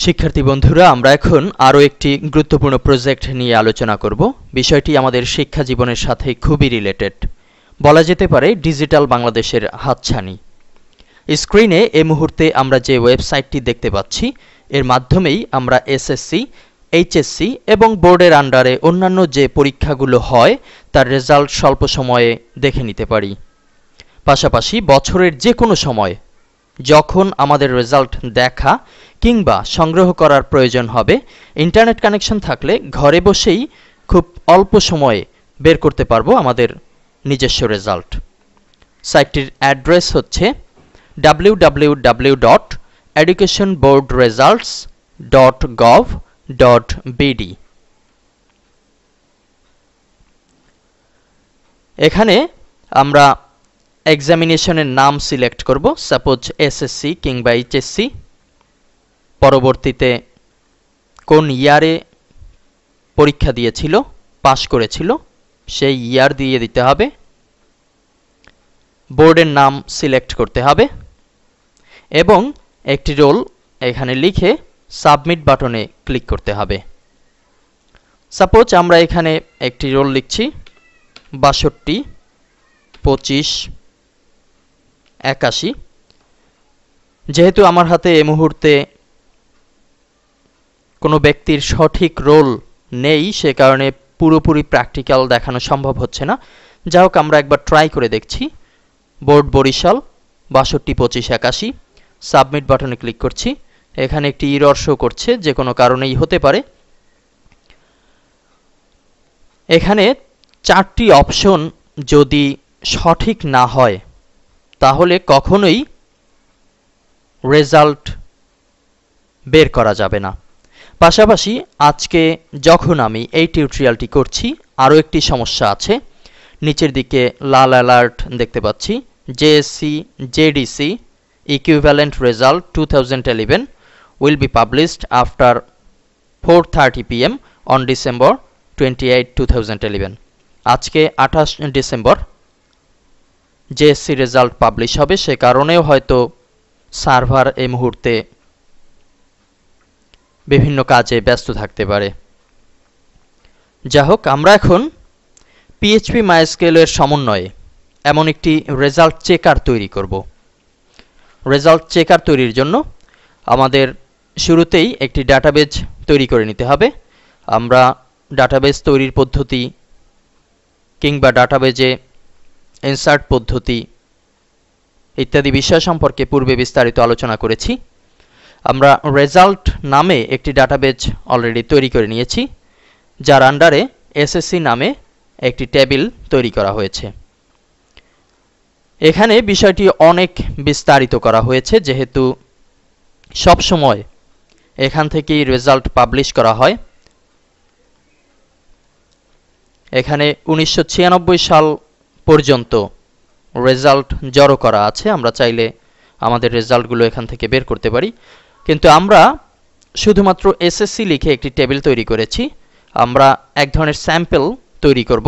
শিক্ষার্থী বন্ধুরা, আমরা এখন আরও একটি গুরুত্বপূর্ণ প্রজেক্ট নিয়ে আলোচনা করব। বিষয়টি আমাদের শিক্ষা জীবনের সাথে খুবই রিলেটেড, বলা যেতে পারে ডিজিটাল বাংলাদেশের হাতছানি। স্ক্রিনে এই মুহূর্তে আমরা যে ওয়েবসাইটটি দেখতে পাচ্ছি, এর মাধ্যমেই আমরা এসএসসি, এইচএসসি এবং বোর্ডের আন্ডারে অন্যান্য যে পরীক্ষাগুলো হয় তার রেজাল্ট স্বল্প সময়ে দেখে নিতে পারি। পাশাপাশি বছরের যে কোনো সময় যখন আমাদের রেজাল্ট দেখা কিংবা সংগ্রহ করার প্রয়োজন হবে, ইন্টারনেট কানেকশন থাকলে ঘরে বসেই খুব অল্প সময়ে বের করতে পারবো আমাদের নিজস্ব রেজাল্ট। সাইটটির অ্যাড্রেস হচ্ছে www.educationboardresults.gov.bd। এখানে আমরা এক্সামিনেশনের নাম সিলেক্ট করব, সাপোজ এসএসসি কিংবা এইচএসসি। পরবর্তীতে কোন ইয়ারে পরীক্ষা দিয়েছিল, পাশ করেছিল, সেই ইয়ার দিয়ে দিতে হবে। বোর্ডের নাম সিলেক্ট করতে হবে এবং একটি রোল এখানে লিখে সাবমিট বাটনে ক্লিক করতে হবে। সাপোজ আমরা এখানে একটি রোল লিখছি 62, 25, 81। যেহেতু আমার হাতে এই মুহূর্তে কোনো ব্যক্তির সঠিক রোল নেই, সে কারণে পুরোপুরি প্র্যাকটিক্যাল দেখানো সম্ভব হচ্ছে না। যা হোক, আমরা একবার ট্রাই করে দেখছি। বোর্ড বরিশাল 62, 25, 81। সাবমিট বাটনে ক্লিক করছি। এখানে একটি এরর শো করছে, যে কোনো কারণেই হতে পারে। এখানে 4টি অপশন যদি সঠিক না হয় তাহলে কখনোই রেজাল্ট বের করা যাবে না। পাশাপাশি আজকে যখন আমি এই টিউটোরিয়ালটি করছি, আরও একটি সমস্যা আছে। নিচের দিকে লাল অ্যালার্ট দেখতে পাচ্ছি, JSC JDC equivalent result 2011 will be published after 4:30 PM on December 28, 2011। আজকে 28 ডিসেম্বর জেএসসি রেজাল্ট পাবলিশ হবে, সে কারণেও হয়তো সার্ভার এই মুহূর্তে বিভিন্ন কাজে ব্যস্ত থাকতে পারে। যা হোক, আমরা এখন পিএইচপি মাইস্কেলের সমন্বয়ে এমন একটি রেজাল্ট চেকার তৈরি করব। রেজাল্ট চেকার তৈরির জন্য আমাদের শুরুতেই একটি ডাটাবেজ তৈরি করে নিতে হবে। আমরা ডাটাবেজ তৈরির পদ্ধতি কিংবা ডাটাবেজে ইনসার্ট পদ্ধতি ইত্যাদি বিষয় সম্পর্কে পূর্বে বিস্তারিত আলোচনা করেছি। আমরা রেজাল্ট নামে একটি ডাটাবেজ অলরেডি তৈরি করে নিয়েছি, যার আন্ডারে এসএসসি নামে একটি টেবিল তৈরি করা হয়েছে। এখানে বিষয়টি অনেক বিস্তারিত করা হয়েছে, যেহেতু সব সময় এখান থেকেই রেজাল্ট পাবলিশ করা হয়। এখানে 1996 সাল পর্যন্ত রেজাল্ট জড়ো করা আছে। আমরা চাইলে আমাদের রেজাল্টগুলো এখান থেকে বের করতে পারি, কিন্তু আমরা শুধুমাত্র এসএসসি লিখে একটি টেবিল তৈরি করেছি। আমরা এক ধরনের স্যাম্পল তৈরি করব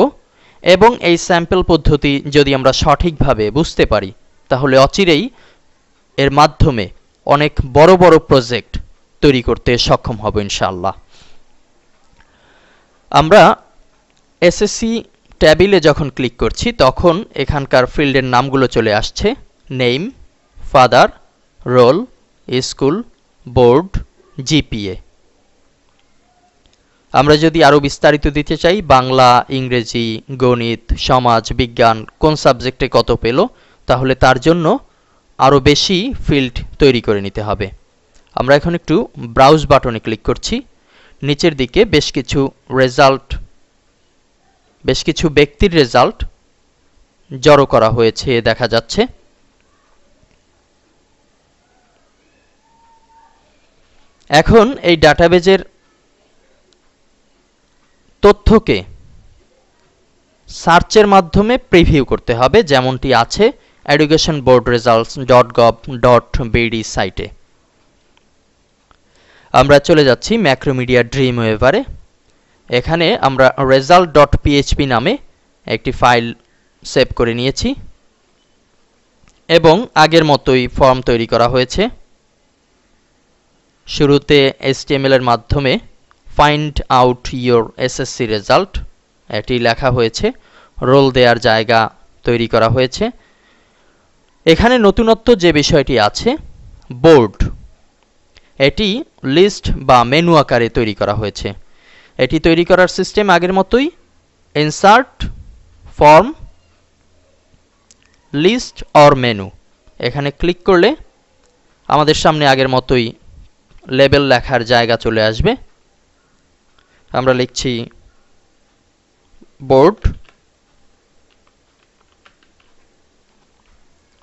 এবং এই স্যাম্পল পদ্ধতি যদি আমরা সঠিকভাবে বুঝতে পারি তাহলে অচিরেই এর মাধ্যমে অনেক বড় বড় প্রজেক্ট তৈরি করতে সক্ষম হব ইনশাআল্লাহ। আমরা এসএসসি টেবিলে যখন ক্লিক করছি তখন এখানকার ফিল্ডের নামগুলো চলে আসছে, name, father, roll, school, board, GPA. আমরা যদি আরও বিস্তারিত দিতে চাই, বাংলা, ইংরেজি, গণিত, সমাজ বিজ্ঞান কোন সাবজেক্টে কত পেল, তাহলে তার জন্য আরও বেশি ফিল্ড তৈরি করে নিতে হবে। আমরা এখন একটু ব্রাউজ বাটনে ক্লিক করছি। নিচের দিকে বেশ কিছু ব্যক্তির রেজাল্ট জড়ো করা হয়েছে দেখা যাচ্ছে। এখন এই ডাটাবেজের তথ্যকে সার্চের মাধ্যমে প্রিভিউ করতে হবে, যেমনটি আছে educationboardresults.gov.bd সাইটে। আমরা চলে যাচ্ছি ম্যাক্রোমিডিয়া ড্রিমওয়েভারে। এখানে আমরা result.php নামে একটি ফাইল সেভ করে নিয়েছি এবং আগের মতোই ফর্ম তৈরি করা হয়েছে। শুরুতে HTML এর মাধ্যমে find out your SSC result এটি লেখা হয়েছে, রোল দেওয়ার জায়গা তৈরি করা হয়েছে। এখানে নতুনত্ব যে বিষয়টি আছে, বোর্ড, এটি লিস্ট বা মেনু আকারে তৈরি করা হয়েছে। এটি তৈরি করার সিস্টেম আগের মতোই, insert, form, list or menu. এখানে ক্লিক করলে আমাদের সামনে আগের মতোই লেবেল লেখার জায়গা চলে আসবে। আমরা লিখছি বোর্ড,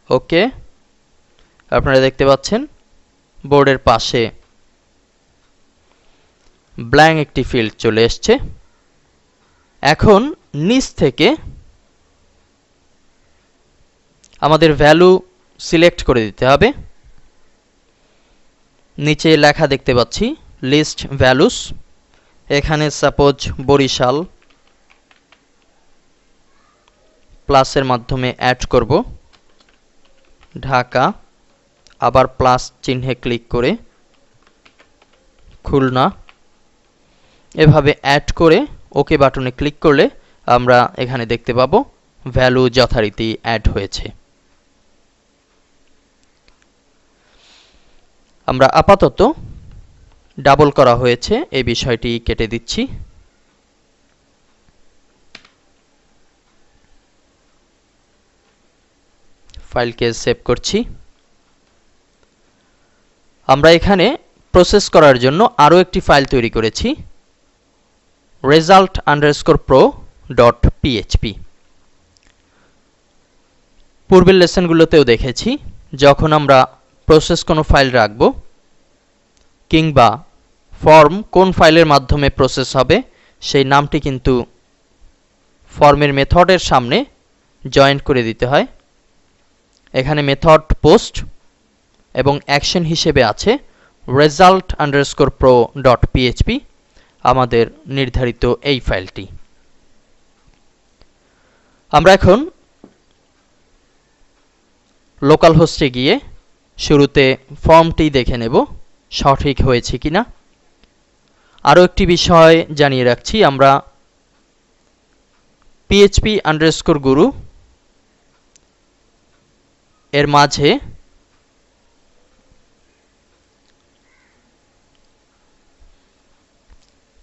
ওকে। আপনারা দেখতে পাচ্ছেন বোর্ডের পাশে ব্ল্যাঙ্ক একটি ফিল্ড চলে এসছে। এখন নিচ থেকে আমাদের ভ্যালু সিলেক্ট করে দিতে হবে। নিচে লেখা দেখতে পাচ্ছি লিস্ট ভ্যালুস। এখানে সাপোজ বরিশাল প্লাসের মাধ্যমে অ্যাড করব, ঢাকা, আবার প্লাস চিহ্নে ক্লিক করে খুলনা, এভাবে অ্যাড করে ওকে বাটনে ক্লিক করলে আমরা এখানে দেখতে পাবো ভ্যালু যথারীতি অ্যাড হয়েছে। আমরা আপাতত ডাবল করা হয়েছে এই বিষয়টি কেটে দিচ্ছি। ফাইলকে সেভ করছি। আমরা এখানে প্রসেস করার জন্য আরও একটি ফাইল তৈরি করেছি, result_pro.php। পূর্বের লেসনগুলোতেও দেখেছি, যখন আমরা প্রসেস কোনো ফাইল রাখব কিংবা ফর্ম কোন ফাইলের মাধ্যমে প্রসেস হবে সেই নামটি কিন্তু ফর্মের মেথডের সামনে জয়েন্ট করে দিতে হয়। এখানে মেথড পোস্ট এবং অ্যাকশন হিসেবে আছে result_pro.php, আমাদের নির্ধারিত এই ফাইলটি। আমরা এখন লোকাল হোস্টে গিয়ে শুরুতে ফর্মটি দেখে নেব সঠিক হয়েছে কিনা। আরও একটি বিষয় জানিয়ে রাখছি, আমরা php_guru এর মাঝে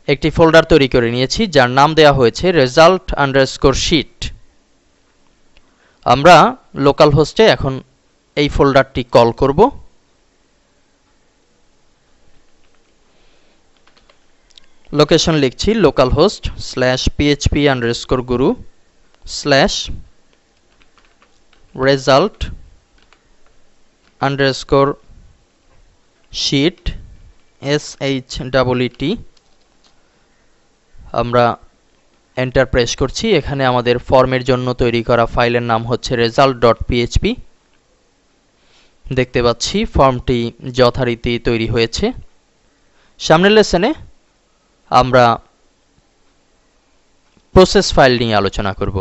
একটি ফোল্ডার তৈরি করে নিয়েছি যার নাম দেওয়া হয়েছে result_sheet। আমরা লোকাল হোস্টে এখন এই ফোল্ডারটি কল করব। লোকেশন লিখছি localhost/php_guru/result_sheet SHEET। আমরা এন্টার প্রেস করছি। এখানে আমাদের ফর্মের জন্য তৈরি করা ফাইলের নাম হচ্ছে result.php। দেখতে পাচ্ছি ফর্মটি যথারীতি তৈরি হয়েছে। সামনের লেসনে আমরা প্রসেস ফাইল নিয়ে আলোচনা করব।